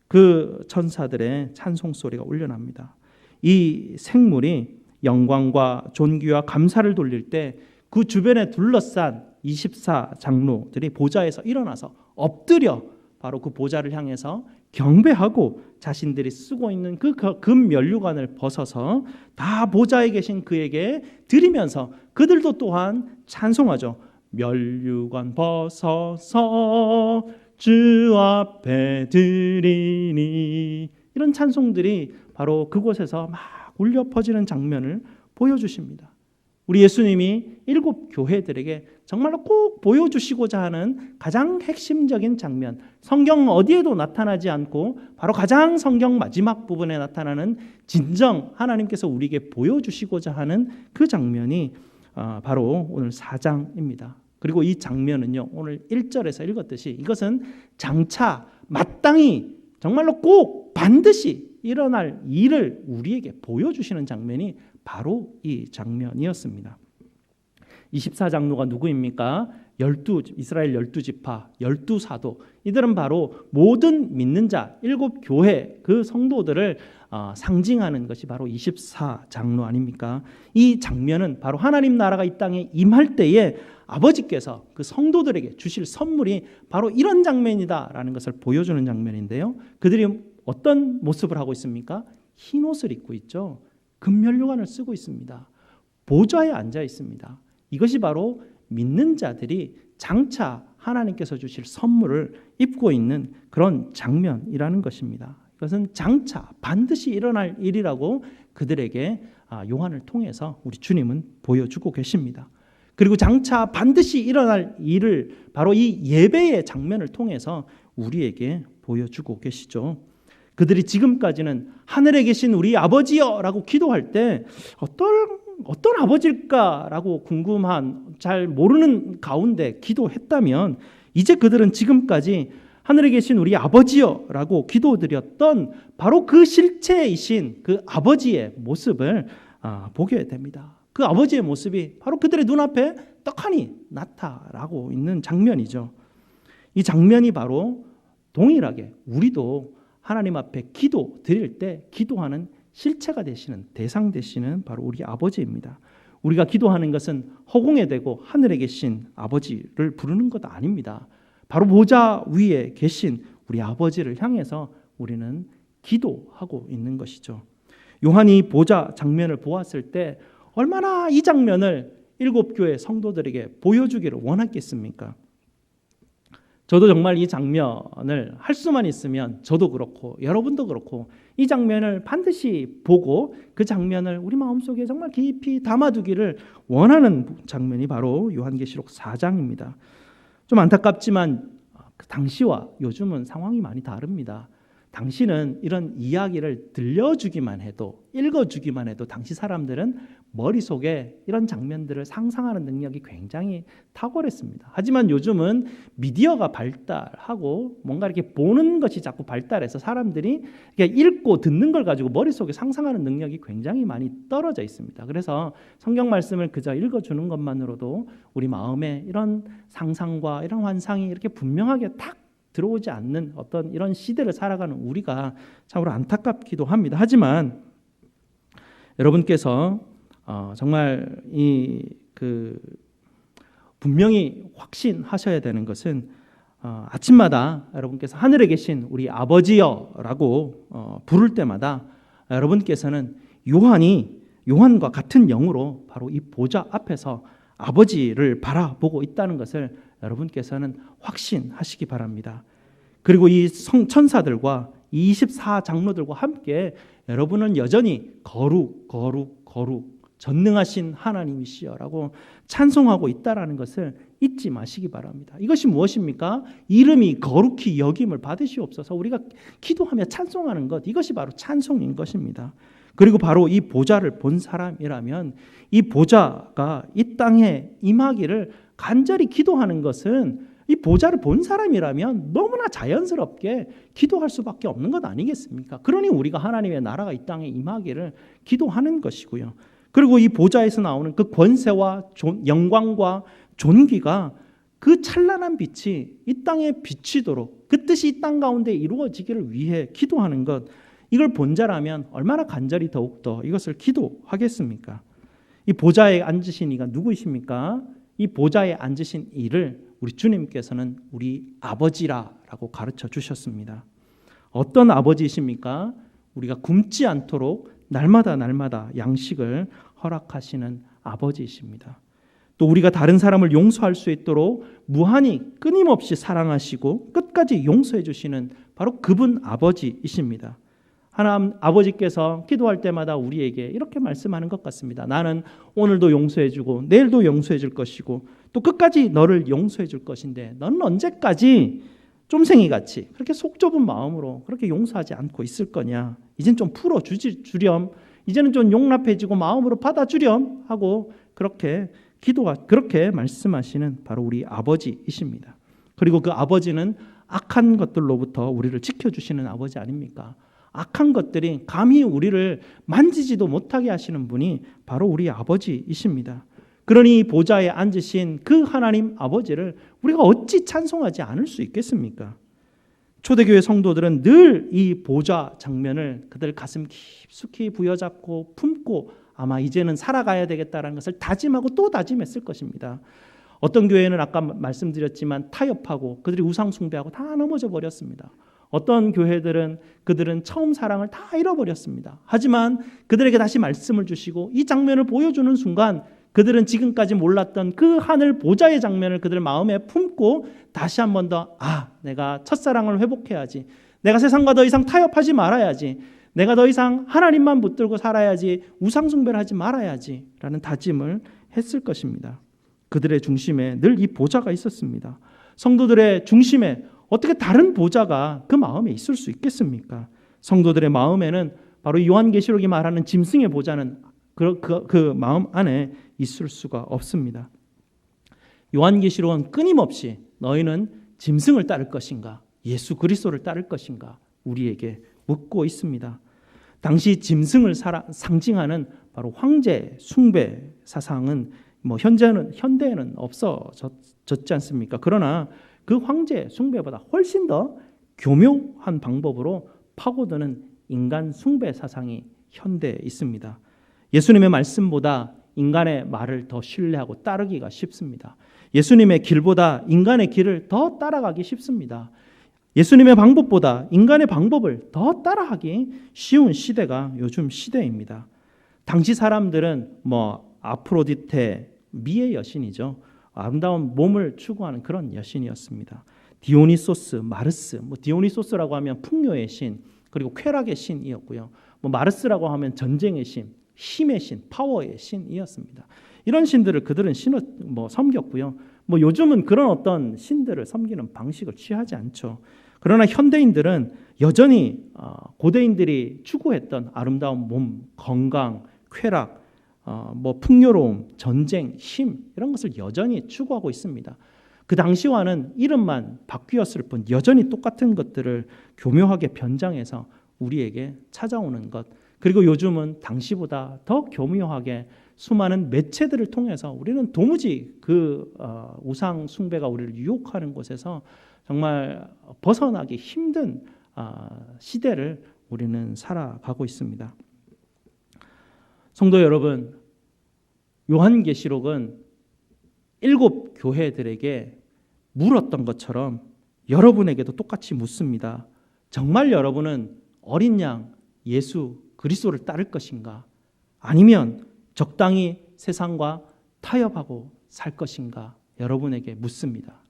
그 천사들의 찬송 소리가 울려납니다. 이 생물이 영광과 존귀와 감사를 돌릴 때 그 주변에 둘러싼 24장로들이 보좌에서 일어나서 엎드려 바로 그 보좌를 향해서 경배하고 자신들이 쓰고 있는 그 금 면류관을 벗어서 다 보좌에 계신 그에게 드리면서 그들도 또한 찬송하죠. 면류관 벗어서 주 앞에 드리니, 이런 찬송들이 바로 그곳에서 막 울려 퍼지는 장면을 보여주십니다. 우리 예수님이 7 교회들에게 정말로 꼭 보여주시고자 하는 가장 핵심적인 장면, 성경 어디에도 나타나지 않고 바로 가장 성경 마지막 부분에 나타나는 진정 하나님께서 우리에게 보여주시고자 하는 그 장면이 바로 오늘 4장입니다. 그리고 이 장면은요, 오늘 1절에서 읽었듯이 이것은 장차 마땅히 정말로 꼭 반드시 일어날 일을 우리에게 보여주시는 장면이 바로 이 장면이었습니다. 24장로가 누구입니까? 이스라엘 12지파, 12사도, 이들은 바로 모든 믿는 자 7교회 그 성도들을 상징하는 것이 바로 24장로 아닙니까? 이 장면은 바로 하나님 나라가 이 땅에 임할 때에 아버지께서 그 성도들에게 주실 선물이 바로 이런 장면이다라는 것을 보여주는 장면인데요. 그들이 어떤 모습을 하고 있습니까? 흰 옷을 입고 있죠. 금면류관을 쓰고 있습니다. 보좌에 앉아 있습니다. 이것이 바로 믿는 자들이 장차 하나님께서 주실 선물을 입고 있는 그런 장면이라는 것입니다. 이것은 장차 반드시 일어날 일이라고 그들에게 요한을 통해서 우리 주님은 보여주고 계십니다. 그리고 장차 반드시 일어날 일을 바로 이 예배의 장면을 통해서 우리에게 보여주고 계시죠. 그들이 지금까지는 하늘에 계신 우리 아버지여 라고 기도할 때 어떤 아버지일까라고 궁금한, 잘 모르는 가운데 기도했다면, 이제 그들은 지금까지 하늘에 계신 우리 아버지여 라고 기도드렸던 바로 그 실체이신 그 아버지의 모습을 보게 됩니다. 그 아버지의 모습이 바로 그들의 눈앞에 떡하니 나타나고 있는 장면이죠. 이 장면이 바로 동일하게 우리도 하나님 앞에 기도 드릴 때 기도하는 실체가 되시는, 대상 되시는 바로 우리 아버지입니다. 우리가 기도하는 것은 허공에 대고 하늘에 계신 아버지를 부르는 것 아닙니다. 바로 보좌 위에 계신 우리 아버지를 향해서 우리는 기도하고 있는 것이죠. 요한이 보좌 장면을 보았을 때 얼마나 이 장면을 7교회 성도들에게 보여주기를 원했겠습니까? 저도 정말 이 장면을 할 수만 있으면 저도 그렇고 여러분도 그렇고 이 장면을 반드시 보고 그 장면을 우리 마음속에 정말 깊이 담아두기를 원하는 장면이 바로 요한계시록 4장입니다. 좀 안타깝지만 그 당시와 요즘은 상황이 많이 다릅니다. 당시는 이런 이야기를 들려주기만 해도, 읽어주기만 해도 당시 사람들은 머릿속에 이런 장면들을 상상하는 능력이 굉장히 탁월했습니다. 하지만 요즘은 미디어가 발달하고 뭔가 이렇게 보는 것이 자꾸 발달해서 사람들이 읽고 듣는 걸 가지고 머릿속에 상상하는 능력이 굉장히 많이 떨어져 있습니다. 그래서 성경 말씀을 그저 읽어주는 것만으로도 우리 마음에 이런 상상과 이런 환상이 이렇게 분명하게 탁 들어오지 않는 어떤 이런 시대를 살아가는 우리가 참으로 안타깝기도 합니다. 하지만 여러분께서 정말 분명히 확신하셔야 되는 것은 아침마다 여러분께서 하늘에 계신 우리 아버지여라고 부를 때마다 여러분께서는 요한과 같은 영으로 바로 이 보좌 앞에서 아버지를 바라보고 있다는 것을 여러분께서는 확신하시기 바랍니다. 그리고 이 천사들과 24장로들과 함께 여러분은 여전히 거룩 전능하신 하나님이시여라고 찬송하고 있다라는 것을 잊지 마시기 바랍니다. 이것이 무엇입니까? 이름이 거룩히 여김을 받으시옵소서. 우리가 기도하며 찬송하는 것, 이것이 바로 찬송인 것입니다. 그리고 바로 이 보좌를 본 사람이라면 이 보좌가 이 땅에 임하기를 간절히 기도하는 것은 이 보좌를 본 사람이라면 너무나 자연스럽게 기도할 수밖에 없는 것 아니겠습니까? 그러니 우리가 하나님의 나라가 이 땅에 임하기를 기도하는 것이고요. 그리고 이 보좌에서 나오는 그 권세와 영광과 존귀가 그 찬란한 빛이 이 땅에 비치도록 그 뜻이 이 땅 가운데 이루어지기를 위해 기도하는 것, 이걸 본 자라면 얼마나 간절히 더욱더 이것을 기도하겠습니까? 이 보좌에 앉으신 이가 누구이십니까? 이 보좌에 앉으신 이를 우리 주님께서는 우리 아버지라고 가르쳐 주셨습니다. 어떤 아버지이십니까? 우리가 굶지 않도록 날마다 양식을 허락하시는 아버지이십니다. 또 우리가 다른 사람을 용서할 수 있도록 무한히 끊임없이 사랑하시고 끝까지 용서해 주시는 바로 그분 아버지이십니다. 하나님 아버지께서 기도할 때마다 우리에게 이렇게 말씀하는 것 같습니다. 나는 오늘도 용서해 주고 내일도 용서해 줄 것이고 또 끝까지 너를 용서해 줄 것인데 너는 언제까지 쫌생이같이 그렇게 속 좁은 마음으로 그렇게 용서하지 않고 있을 거냐. 이젠 좀 풀어주렴. 이제는 좀 용납해지고 마음으로 받아주렴 하고 그렇게 말씀하시는 바로 우리 아버지이십니다. 그리고 그 아버지는 악한 것들로부터 우리를 지켜주시는 아버지 아닙니까? 악한 것들이 감히 우리를 만지지도 못하게 하시는 분이 바로 우리 아버지이십니다. 그러니 보좌에 앉으신 그 하나님 아버지를 우리가 어찌 찬송하지 않을 수 있겠습니까? 초대교회 성도들은 늘 이 보좌 장면을 그들 가슴 깊숙이 부여잡고 품고 아마 이제는 살아가야 되겠다는 것을 다짐하고 또 다짐했을 것입니다. 어떤 교회는 아까 말씀드렸지만 타협하고 그들이 우상 숭배하고 다 넘어져 버렸습니다. 어떤 교회들은 그들은 처음 사랑을 다 잃어버렸습니다. 하지만 그들에게 다시 말씀을 주시고 이 장면을 보여주는 순간 그들은 지금까지 몰랐던 그 하늘 보좌의 장면을 그들 마음에 품고 다시 한 번 더 내가 첫사랑을 회복해야지. 내가 세상과 더 이상 타협하지 말아야지. 내가 더 이상 하나님만 붙들고 살아야지. 우상 숭배를 하지 말아야지 라는 다짐을 했을 것입니다. 그들의 중심에 늘 이 보좌가 있었습니다. 성도들의 중심에 어떻게 다른 보좌가 그 마음에 있을 수 있겠습니까? 성도들의 마음에는 바로 요한계시록이 말하는 짐승의 보좌는 그 마음 안에 있을 수가 없습니다. 요한계시록은 끊임없이 너희는 짐승을 따를 것인가 예수 그리스도를 따를 것인가 우리에게 묻고 있습니다. 당시 짐승을 상징하는 바로 황제 숭배 사상은 현대에는 없어졌지 않습니까? 그러나 그 황제 숭배보다 훨씬 더 교묘한 방법으로 파고드는 인간 숭배 사상이 현대에 있습니다. 예수님의 말씀보다 인간의 말을 더 신뢰하고 따르기가 쉽습니다. 예수님의 길보다 인간의 길을 더 따라가기 쉽습니다. 예수님의 방법보다 인간의 방법을 더 따라하기 쉬운 시대가 요즘 시대입니다. 당시 사람들은 아프로디테 미의 여신이죠. 아름다운 몸을 추구하는 그런 여신이었습니다. 디오니소스, 마르스, 디오니소스라고 하면 풍요의 신, 그리고 쾌락의 신이었고요. 마르스라고 하면 전쟁의 신, 힘의 신, 파워의 신이었습니다. 이런 신들을 그들은 섬겼고요. 요즘은 그런 어떤 신들을 섬기는 방식을 취하지 않죠. 그러나 현대인들은 여전히 고대인들이 추구했던 아름다운 몸, 건강, 쾌락, 풍요로움, 전쟁, 힘 이런 것을 여전히 추구하고 있습니다. 그 당시와는 이름만 바뀌었을 뿐 여전히 똑같은 것들을 교묘하게 변장해서 우리에게 찾아오는 것. 그리고 요즘은 당시보다 더 교묘하게 수많은 매체들을 통해서 우리는 도무지 그 우상 숭배가 우리를 유혹하는 곳에서 정말 벗어나기 힘든 시대를 우리는 살아가고 있습니다. 성도 여러분, 요한계시록은 7 교회들에게 물었던 것처럼 여러분에게도 똑같이 묻습니다. 정말 여러분은 어린 양 예수 그리스도를 따를 것인가? 아니면 적당히 세상과 타협하고 살 것인가? 여러분에게 묻습니다.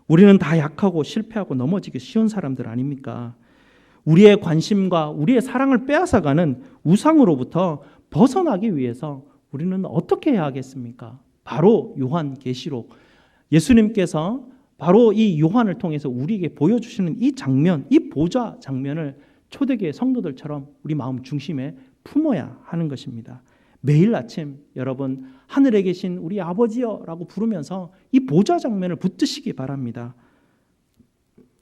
우리는 다 약하고 실패하고 넘어지기 쉬운 사람들 아닙니까? 우리의 관심과 우리의 사랑을 빼앗아가는 우상으로부터 벗어나기 위해서 우리는 어떻게 해야 하겠습니까? 바로 요한계시록, 예수님께서 바로 이 요한을 통해서 우리에게 보여주시는 이 장면, 이 보좌 장면을 초대교회 성도들처럼 우리 마음 중심에 품어야 하는 것입니다. 매일 아침 여러분 하늘에 계신 우리 아버지여 라고 부르면서 이 보좌 장면을 붙드시기 바랍니다.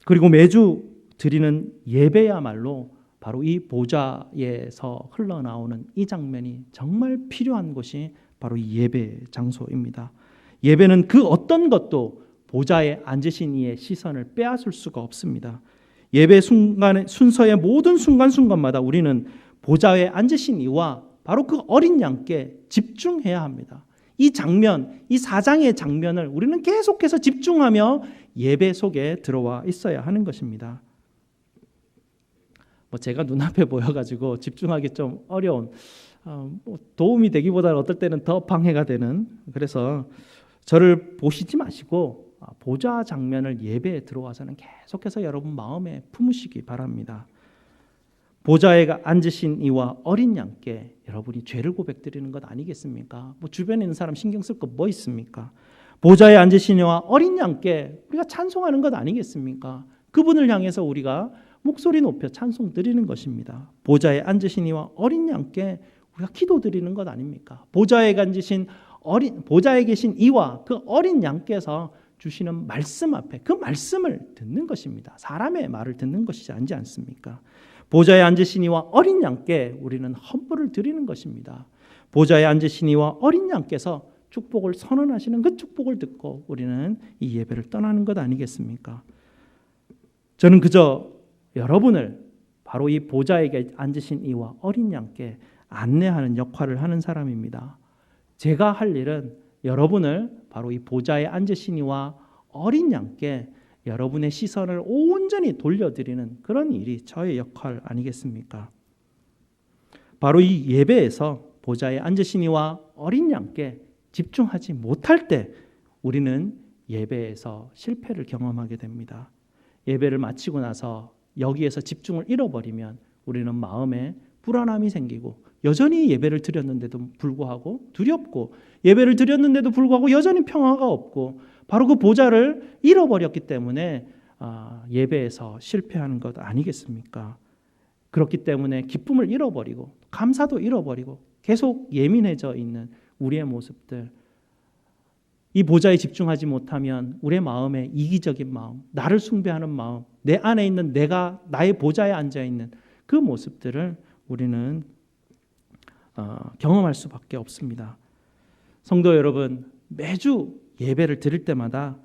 그리고 매주 드리는 예배야말로 바로 이 보좌에서 흘러나오는 이 장면이 정말 필요한 곳이 바로 이 예배 장소입니다. 예배는 그 어떤 것도 보좌에 앉으신 이의 시선을 빼앗을 수가 없습니다. 예배 순서의 모든 순간순간마다 우리는 보좌에 앉으신 이와 바로 그 어린 양께 집중해야 합니다. 이 장면, 이 4장의 장면을 우리는 계속해서 집중하며 예배 속에 들어와 있어야 하는 것입니다. 제가 눈앞에 보여가지고 집중하기 좀 어려운, 도움이 되기보다는 어떨 때는 더 방해가 되는, 그래서 저를 보시지 마시고 보좌 장면을 예배에 들어와서는 계속해서 여러분 마음에 품으시기 바랍니다. 보좌에 앉으신 이와 어린 양께 여러분이 죄를 고백드리는 것 아니겠습니까? 주변에 있는 사람 신경 쓸 거 뭐 있습니까? 보좌에 앉으신 이와 어린 양께 우리가 찬송하는 것 아니겠습니까? 그분을 향해서 우리가 목소리 높여 찬송 드리는 것입니다. 보좌에 앉으신 이와 어린 양께 우리가 기도 드리는 것 아닙니까? 보좌에 계신 이와 그 어린 양께서 주시는 말씀 앞에 그 말씀을 듣는 것입니다. 사람의 말을 듣는 것이지 아니지 않습니까? 보좌에 앉으신 이와 어린 양께 우리는 헌물을 드리는 것입니다. 보좌에 앉으신 이와 어린 양께서 축복을 선언하시는 그 축복을 듣고 우리는 이 예배를 떠나는 것 아니겠습니까? 저는 그저 여러분을 바로 이 보좌에 앉으신 이와 어린 양께 안내하는 역할을 하는 사람입니다. 제가 할 일은 여러분을 바로 이 보좌에 앉으신 이와 어린 양께 여러분의 시선을 온전히 돌려드리는 그런 일이 저의 역할 아니겠습니까? 바로 이 예배에서 보좌에 앉으신 이와 어린 양께 집중하지 못할 때 우리는 예배에서 실패를 경험하게 됩니다. 예배를 마치고 나서 여기에서 집중을 잃어버리면 우리는 마음에 불안함이 생기고 여전히 예배를 드렸는데도 불구하고 두렵고 예배를 드렸는데도 불구하고 여전히 평화가 없고 바로 그 보좌를 잃어버렸기 때문에 예배에서 실패하는 것 아니겠습니까? 그렇기 때문에 기쁨을 잃어버리고 감사도 잃어버리고 계속 예민해져 있는 우리의 모습들, 이 보좌에 집중하지 못하면 우리의 마음에 이기적인 마음, 나를 숭배하는 마음, 내 안에 있는 내가 나의 보좌에 앉아있는 그 모습들을 우리는 경험할 수밖에 없습니다. 성도 여러분, 매주 예배를 드릴 때마다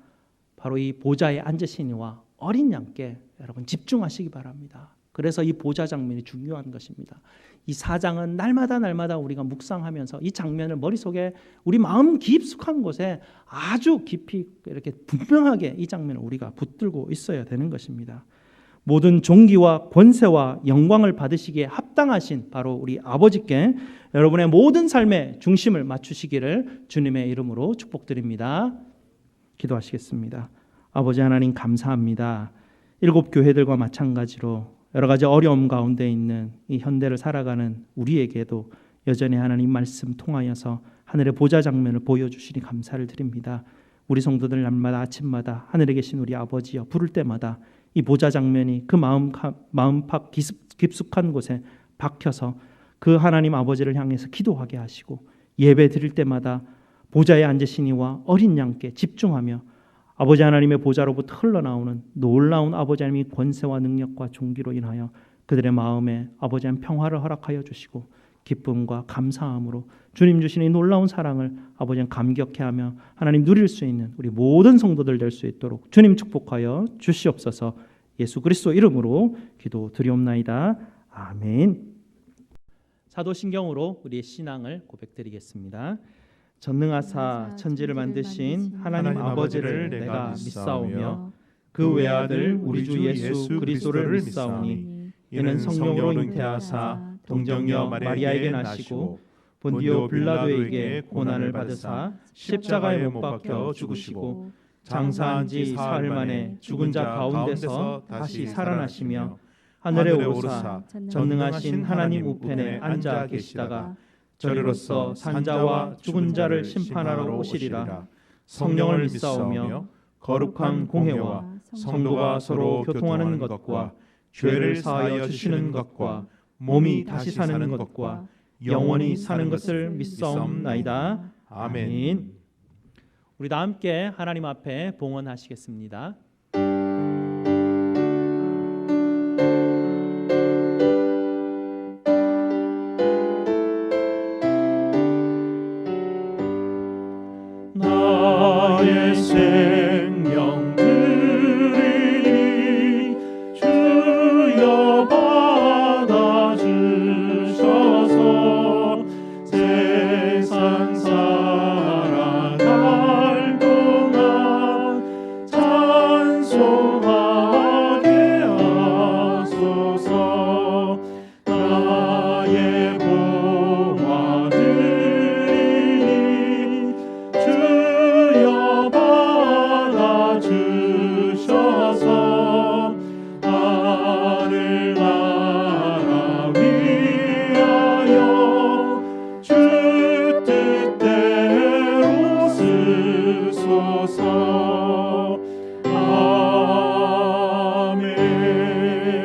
바로 이 보좌에 앉으신 이와 어린 양께 여러분 집중하시기 바랍니다. 그래서 이 보좌 장면이 중요한 것입니다. 이 4장은 날마다 우리가 묵상하면서 이 장면을 머릿속에 우리 마음 깊숙한 곳에 아주 깊이 이렇게 분명하게 이 장면을 우리가 붙들고 있어야 되는 것입니다. 모든 존귀와 권세와 영광을 받으시기에 합당하신 바로 우리 아버지께 여러분의 모든 삶의 중심을 맞추시기를 주님의 이름으로 축복드립니다. 기도하시겠습니다. 아버지 하나님 감사합니다. 7교회들과 마찬가지로 여러 가지 어려움 가운데 있는 이 현대를 살아가는 우리에게도 여전히 하나님 말씀 통하여서 하늘의 보좌 장면을 보여주시니 감사를 드립니다. 우리 성도들 날마다 아침마다 하늘에 계신 우리 아버지여 부를 때마다 이 보좌 장면이 그 마음팍 깊숙한 곳에 박혀서 그 하나님 아버지를 향해서 기도하게 하시고 예배 드릴 때마다 보좌에 앉으신 이와 어린 양께 집중하며 아버지 하나님의 보좌로부터 흘러나오는 놀라운 아버지 하나님의 권세와 능력과 존귀로 인하여 그들의 마음에 아버지 하나님 평화를 허락하여 주시고 기쁨과 감사함으로 주님 주시는 이 놀라운 사랑을 아버지 하나님 감격해하며 하나님 누릴 수 있는 우리 모든 성도들 될 수 있도록 주님 축복하여 주시옵소서. 예수 그리스도 이름으로 기도드리옵나이다. 아멘. 사도신경으로 우리의 신앙을 고백드리겠습니다. 전능하사 천지를 만드신 하나님 아버지를 내가 믿사오며 그 외아들 우리 주 예수 그리스도를 믿사오니 이는 성령으로 잉태하사 동정녀 마리아에게 나시고 본디오 빌라도에게 고난을 받으사 십자가에 못 박혀 죽으시고 장사한 지 사흘 만에 죽은 자 가운데서 다시 살아나시며 하늘에 오르사 전능하신 하나님 우편에 앉아 계시다가 저리로서 산자와 죽은 자를 심판하러 오시리라. 성령을 믿사오며 거룩한 공회와 성도가 서로 교통하는 것과 죄를 사하여 주시는 것과 몸이 다시 사는 것과 영원히 사는 것을 믿사옵나이다. 아멘. 우리 다 함께 하나님 앞에 봉헌하시겠습니다. 나의 생명 드리니 주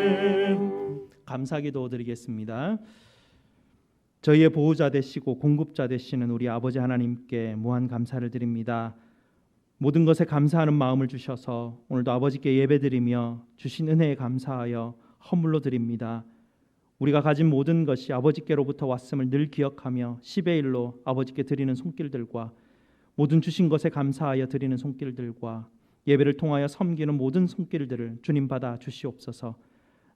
아멘. 감사기도 드리겠습니다. 저희의 보호자 되시고 공급자 되시는 우리 아버지 하나님께 무한 감사를 드립니다. 모든 것에 감사하는 마음을 주셔서 오늘도 아버지께 예배드리며 주신 은혜에 감사하여 헌물로 드립니다. 우리가 가진 모든 것이 아버지께로부터 왔음을 늘 기억하며 10의 1로 아버지께 드리는 손길들과 모든 주신 것에 감사하여 드리는 손길들과 예배를 통하여 섬기는 모든 손길들을 주님 받아 주시옵소서.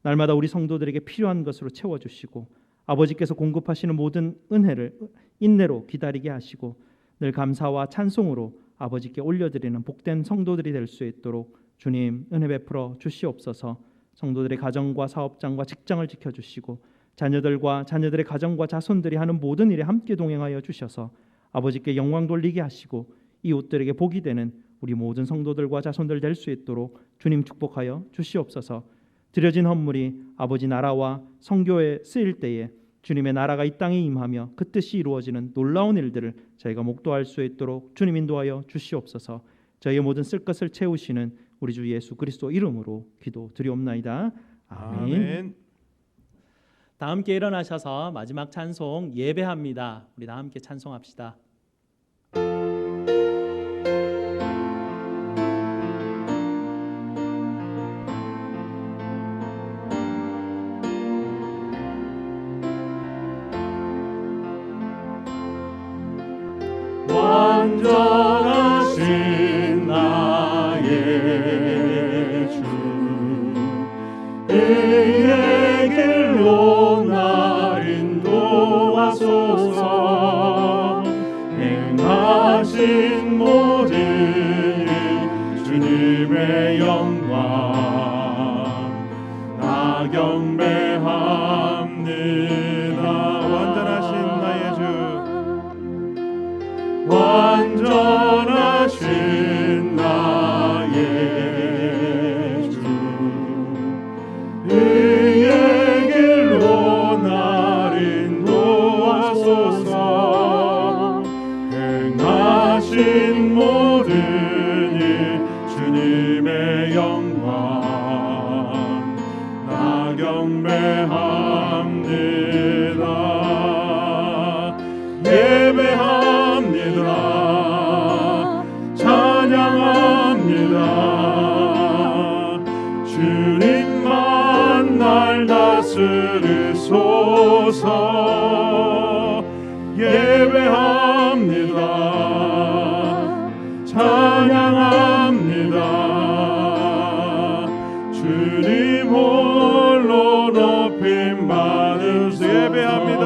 날마다 우리 성도들에게 필요한 것으로 채워주시고 아버지께서 공급하시는 모든 은혜를 인내로 기다리게 하시고 늘 감사와 찬송으로 아버지께 올려드리는 복된 성도들이 될 수 있도록 주님 은혜 베풀어 주시옵소서. 성도들의 가정과 사업장과 직장을 지켜주시고 자녀들과 자녀들의 가정과 자손들이 하는 모든 일에 함께 동행하여 주셔서 아버지께 영광 돌리게 하시고 이웃들에게 복이 되는 우리 모든 성도들과 자손들 될 수 있도록 주님 축복하여 주시옵소서. 드려진 헌물이 아버지 나라와 성교에 쓰일 때에 주님의 나라가 이 땅에 임하며 그 뜻이 이루어지는 놀라운 일들을 저희가 목도할 수 있도록 주님 인도하여 주시옵소서. 저희의 모든 쓸 것을 채우시는 우리 주 예수 그리스도 이름으로 기도드리옵나이다. 아멘. 다 함께 일어나셔서 마지막 찬송 예배합니다. 우리 다 함께 찬송합시다. 완전하신 나의 주 의의 길로 날 인도하소서. 행하신 모든 일 주님의 영광 나 경배합니다. 완전하신 나의 주 완전하신 나의 주 의의 길로 날 인도하소서. 행하신 모든 일 주님의 영광 나 경배합니다. 예배합니다. 찬양합니다. 주님만 날 다스리소서. 예배합니다. 찬양합니다. 주님 홀로 높임 받으소. 예배합니다.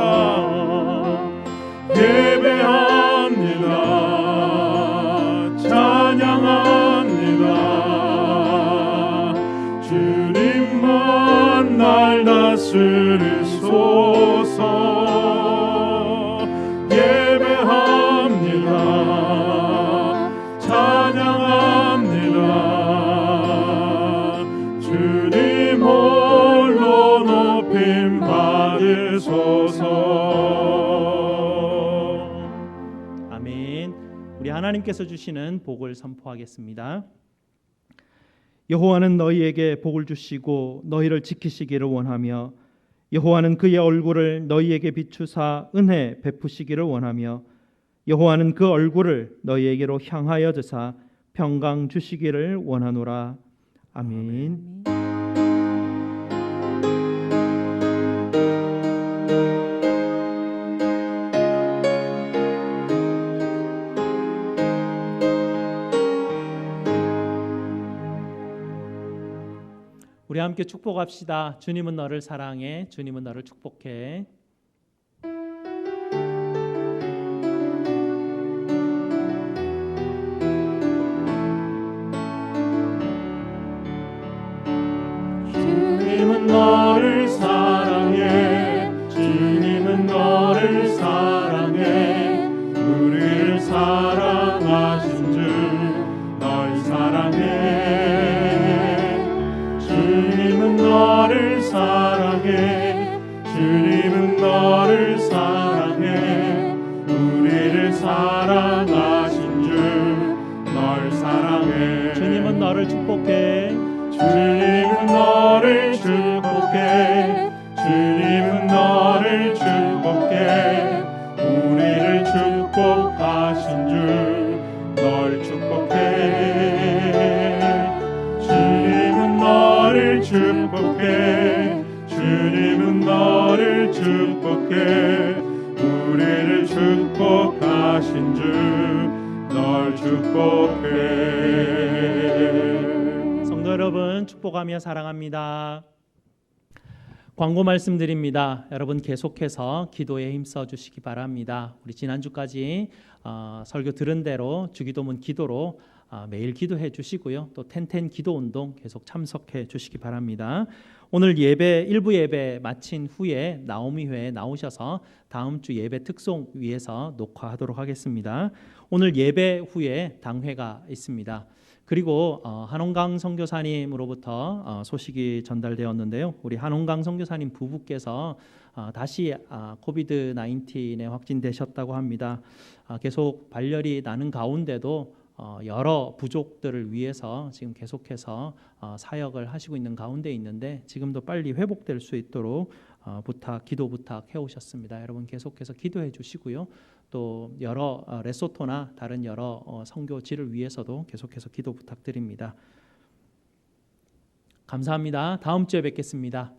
예배합니다. 찬양합니다. 주님만 날 다스리소서. 예배합니다. 찬양합니다. 주님 홀로 높임 받으소서. 우리 하나님께서 주시는 복을 선포하겠습니다. 여호와는 너희에게 복을 주시고 너희를 지키시기를 원하며 여호와는 그의 얼굴을 너희에게 비추사 은혜 베푸시기를 원하며 여호와는 그 얼굴을 너희에게로 향하여 드사 평강 주시기를 원하노라. 아멘. 우리 함께 축복합시다. 주님은 너를 사랑해. 주님은 너를 축복해. 주님은 너를 사랑해. 주님은 너를 사랑해. 우리를 사랑하신 주 널 사랑해. 주님은 너를 사랑해. 주님은 주님은 너를 축복해. 주님은 너를 축복해. 주님은 너를 축복해. 우리를 축복하신 주 널 축복해. 주님은 너를 축복해. 주님은 너를 축복해. 우리를 축복하신 주 널 축복해. 성도 여러분, 축복하며 사랑합니다. 광고 말씀드립니다. 여러분 계속해서 기도에 힘써 주시기 바랍니다. 우리 지난주까지 설교 들은 대로 주기도문 기도로 매일 기도해 주시고요. 또 텐텐 기도운동 계속 참석해 주시기 바랍니다. 오늘 예배 일부 예배 마친 후에 나오미회에 나오셔서 다음 주 예배 특송 위에서 녹화하도록 하겠습니다. 오늘 예배 후에 당회가 있습니다. 그리고 한홍강 선교사님으로부터 소식이 전달되었는데요. 우리 한홍강 선교사님 부부께서 다시 코비드 19에 확진되셨다고 합니다. 계속 발열이 나는 가운데도 여러 부족들을 위해서 지금 계속해서 사역을 하시고 있는 가운데 있는데 지금도 빨리 회복될 수 있도록 기도 부탁해 오셨습니다. 여러분 계속해서 기도해 주시고요. 또 여러 레소토나 다른 여러 선교지를 위해서도 계속해서 기도 부탁드립니다. 감사합니다. 다음 주에 뵙겠습니다.